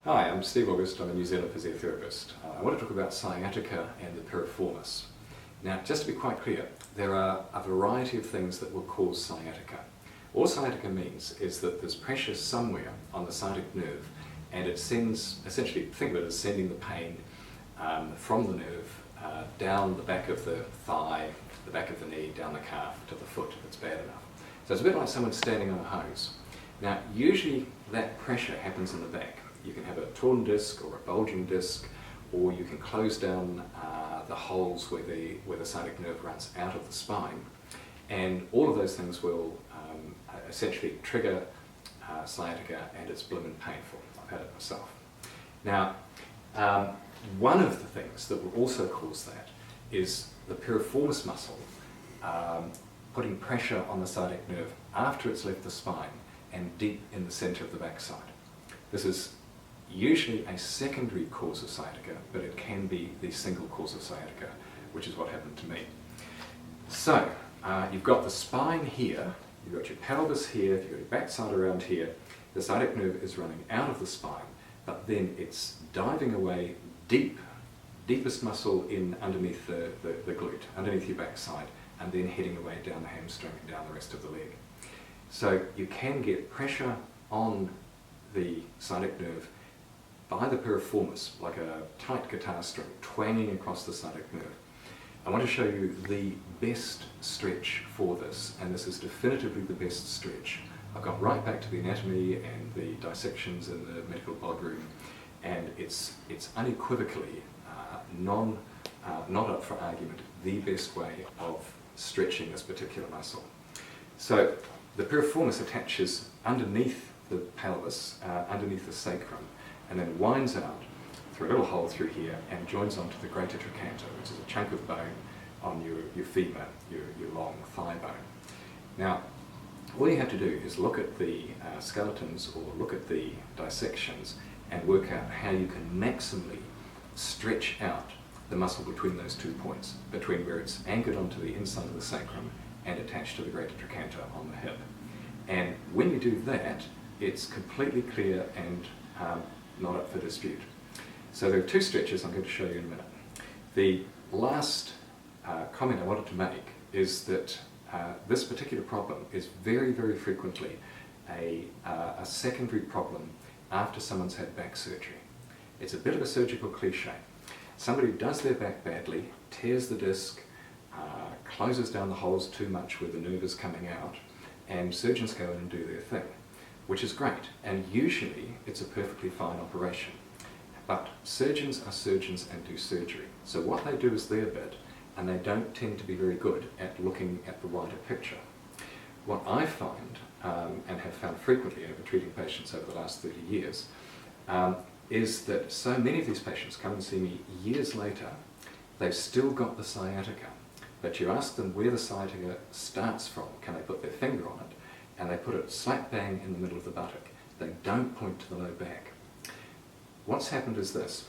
Hi, I'm Steve August. I'm a New Zealand physiotherapist. I want to talk about sciatica and the piriformis. Now, just to be quite clear, there are a variety of things that will cause sciatica. All sciatica means is that there's pressure somewhere on the sciatic nerve, and it sends, essentially, think of it as sending the pain from the nerve down the back of the thigh, the back of the knee, down the calf, to the foot if it's bad enough. So it's a bit like someone standing on a hose. Now, usually that pressure happens in the back. You can have a torn disc or a bulging disc, or you can close down the holes where the sciatic nerve runs out of the spine, and all of those things will essentially trigger sciatica, and it's blooming painful. I've had it myself. Now, one of the things that will also cause that is the piriformis muscle putting pressure on the sciatic nerve after it's left the spine and deep in the center of the backside. This is usually a secondary cause of sciatica, but it can be the single cause of sciatica, which is what happened to me. So, you've got the spine here, you've got your pelvis here, you've got your backside around here, the sciatic nerve is running out of the spine, but then it's diving away deepest muscle in underneath the glute, underneath your backside, and then heading away down the hamstring and down the rest of the leg. So you can get pressure on the sciatic nerve by the piriformis, like a tight guitar string, twanging across the sciatic nerve. I want to show you the best stretch for this, and this is definitively the best stretch. I've got right back to the anatomy and the dissections in the medical blog room, and it's unequivocally not up for argument the best way of stretching this particular muscle. So the piriformis attaches underneath the pelvis, underneath the sacrum, and then winds out through a little hole through here and joins onto the greater trochanter, which is a chunk of bone on your femur, your long thigh bone. Now, all you have to do is look at the skeletons or look at the dissections and work out how you can maximally stretch out the muscle between those 2 points, between where it's anchored onto the inside of the sacrum and attached to the greater trochanter on the hip. And when you do that, it's completely clear and not up for dispute. So there are 2 stretches I'm going to show you in a minute. The last comment I wanted to make is that this particular problem is very, very frequently a secondary problem after someone's had back surgery. It's a bit of a surgical cliche. Somebody does their back badly, tears the disc, closes down the holes too much where the nerve is coming out, and surgeons go in and do their thing, which is great, and usually it's a perfectly fine operation. But surgeons are surgeons and do surgery, so what they do is their bit, and they don't tend to be very good at looking at the wider picture. What I find, and have found frequently over treating patients over the last 30 years, is that so many of these patients come and see me years later, they've still got the sciatica, but you ask them where the sciatica starts from, can they put their finger on it, and they put it slap bang in the middle of the buttock. They don't point to the low back. What's happened is this.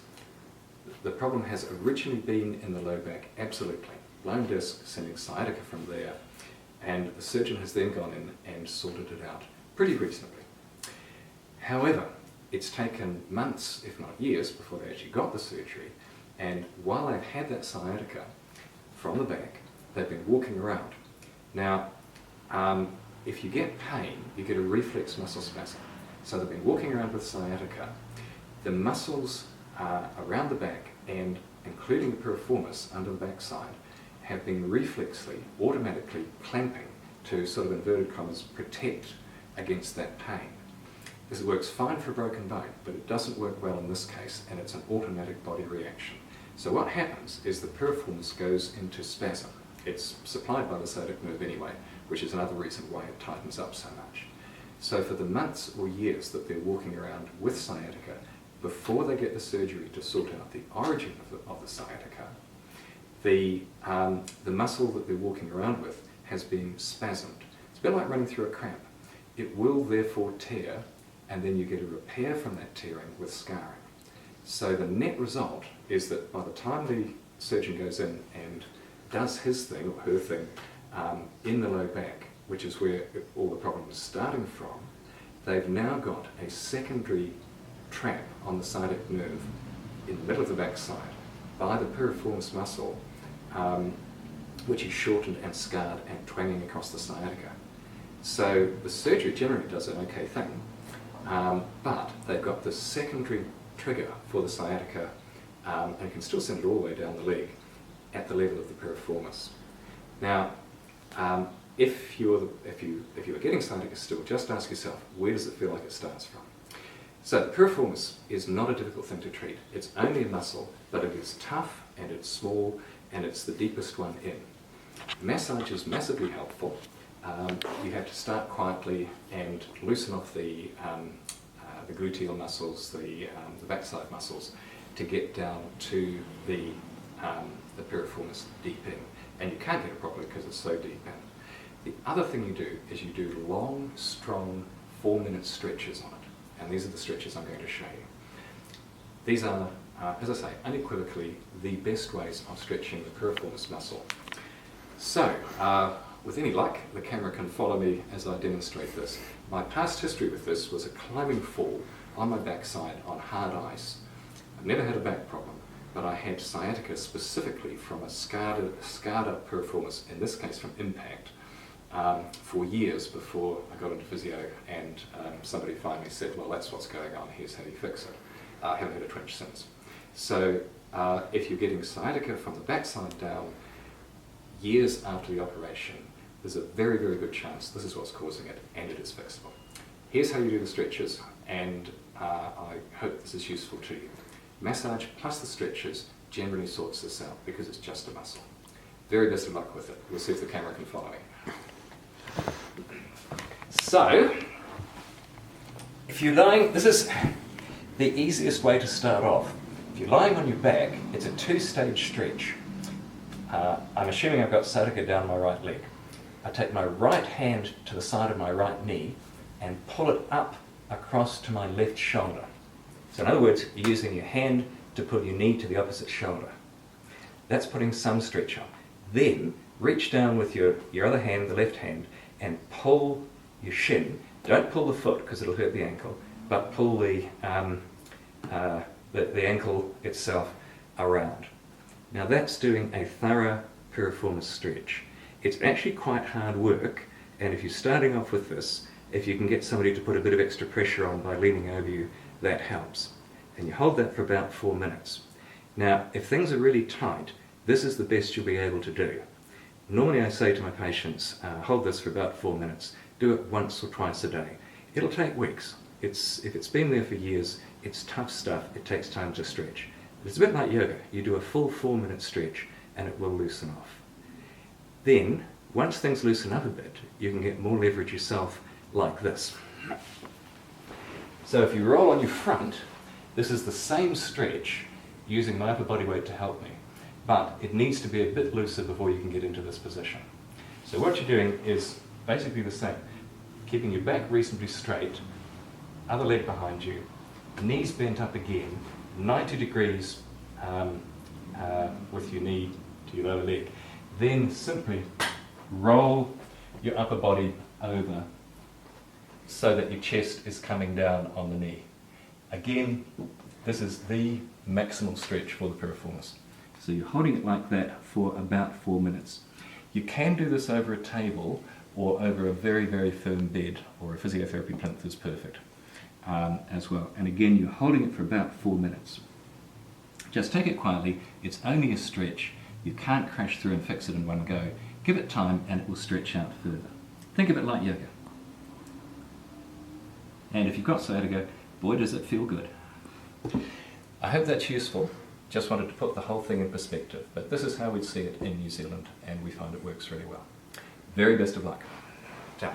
The problem has originally been in the low back, absolutely. Blown disc, sending sciatica from there, and the surgeon has then gone in and sorted it out pretty reasonably. However, it's taken months, if not years, before they actually got the surgery, and while they've had that sciatica from the back, they've been walking around. Now, if you get pain, you get a reflex muscle spasm. So they've been walking around with sciatica. The muscles around the back, and including the piriformis under the backside, have been reflexly, automatically clamping to sort of inverted commas protect against that pain. This works fine for a broken bone, but it doesn't work well in this case, and it's an automatic body reaction. So what happens is the piriformis goes into spasm. It's supplied by the sciatic nerve anyway, which is another reason why it tightens up so much. So for the months or years that they're walking around with sciatica, before they get the surgery to sort out the origin of the sciatica, the muscle that they're walking around with has been spasmed. It's a bit like running through a cramp. It will therefore tear, and then you get a repair from that tearing with scarring. So the net result is that by the time the surgeon goes in and does his thing or her thing in the low back, which is where all the problem is starting from, they've now got a secondary trap on the sciatic nerve in the middle of the backside by the piriformis muscle, which is shortened and scarred and twanging across the sciatica. So the surgery generally does an okay thing, but they've got this secondary trigger for the sciatica, and you can still send it all the way down the leg at the level of the piriformis. Now, if you are getting sciatica still, just ask yourself, where does it feel like it starts from? So the piriformis is not a difficult thing to treat. It's only a muscle, but it is tough and it's small and it's the deepest one in. Massage is massively helpful. You have to start quietly and loosen off the gluteal muscles, the backside muscles, to get down to the piriformis deep in. And you can't get it properly because it's so deep in. The other thing you do is you do long, strong 4-minute stretches on it. And these are the stretches I'm going to show you. These are, as I say, unequivocally the best ways of stretching the piriformis muscle. So, with any luck, the camera can follow me as I demonstrate this. My past history with this was a climbing fall on my backside on hard ice. I've never had a back problem, but I had sciatica specifically from a scarred up piriformis, in this case from impact, for years before I got into physio, and somebody finally said, well, that's what's going on, here's how you fix it. I haven't had a twinge since. So if you're getting sciatica from the backside down, years after the operation, there's a very, very good chance this is what's causing it, and it is fixable. Here's how you do the stretches, and I hope this is useful to you. Massage plus the stretches generally sorts this out because it's just a muscle. Very best of luck with it. We'll see if the camera can follow me. So, if you're lying, this is the easiest way to start off. If you're lying on your back, it's a 2-stage stretch. I'm assuming I've got sciatica down my right leg. I take my right hand to the side of my right knee and pull it up across to my left shoulder. So in other words, you're using your hand to pull your knee to the opposite shoulder. That's putting some stretch on. Then reach down with your other hand, the left hand, and pull your shin. Don't pull the foot because it'll hurt the ankle, but pull the ankle itself around. Now that's doing a thorough piriformis stretch. It's actually quite hard work, and if you're starting off with this, if you can get somebody to put a bit of extra pressure on by leaning over you, that helps. And you hold that for about 4 minutes. Now, if things are really tight, this is the best you'll be able to do. Normally I say to my patients, hold this for about 4 minutes, do it once or twice a day. It'll take weeks. If it's been there for years, it's tough stuff, it takes time to stretch. It's a bit like yoga. You do a full 4-minute stretch and it will loosen off. Then, once things loosen up a bit, you can get more leverage yourself like this. So if you roll on your front, this is the same stretch using my upper body weight to help me, but it needs to be a bit looser before you can get into this position. So what you're doing is basically the same, keeping your back reasonably straight, other leg behind you, knees bent up again, 90 degrees with your knee to your lower leg. Then simply roll your upper body over so that your chest is coming down on the knee. Again, this is the maximal stretch for the piriformis. So you're holding it like that for about 4 minutes. You can do this over a table or over a very, very firm bed, or a physiotherapy plinth is perfect as well. And again, you're holding it for about 4 minutes. Just take it quietly. It's only a stretch. You can't crash through and fix it in one go. Give it time and it will stretch out further. Think of it like yoga. And if you've got sciatica, boy does it feel good. I hope that's useful. Just wanted to put the whole thing in perspective. But this is how we'd see it in New Zealand, and we find it works really well. Very best of luck. Ciao.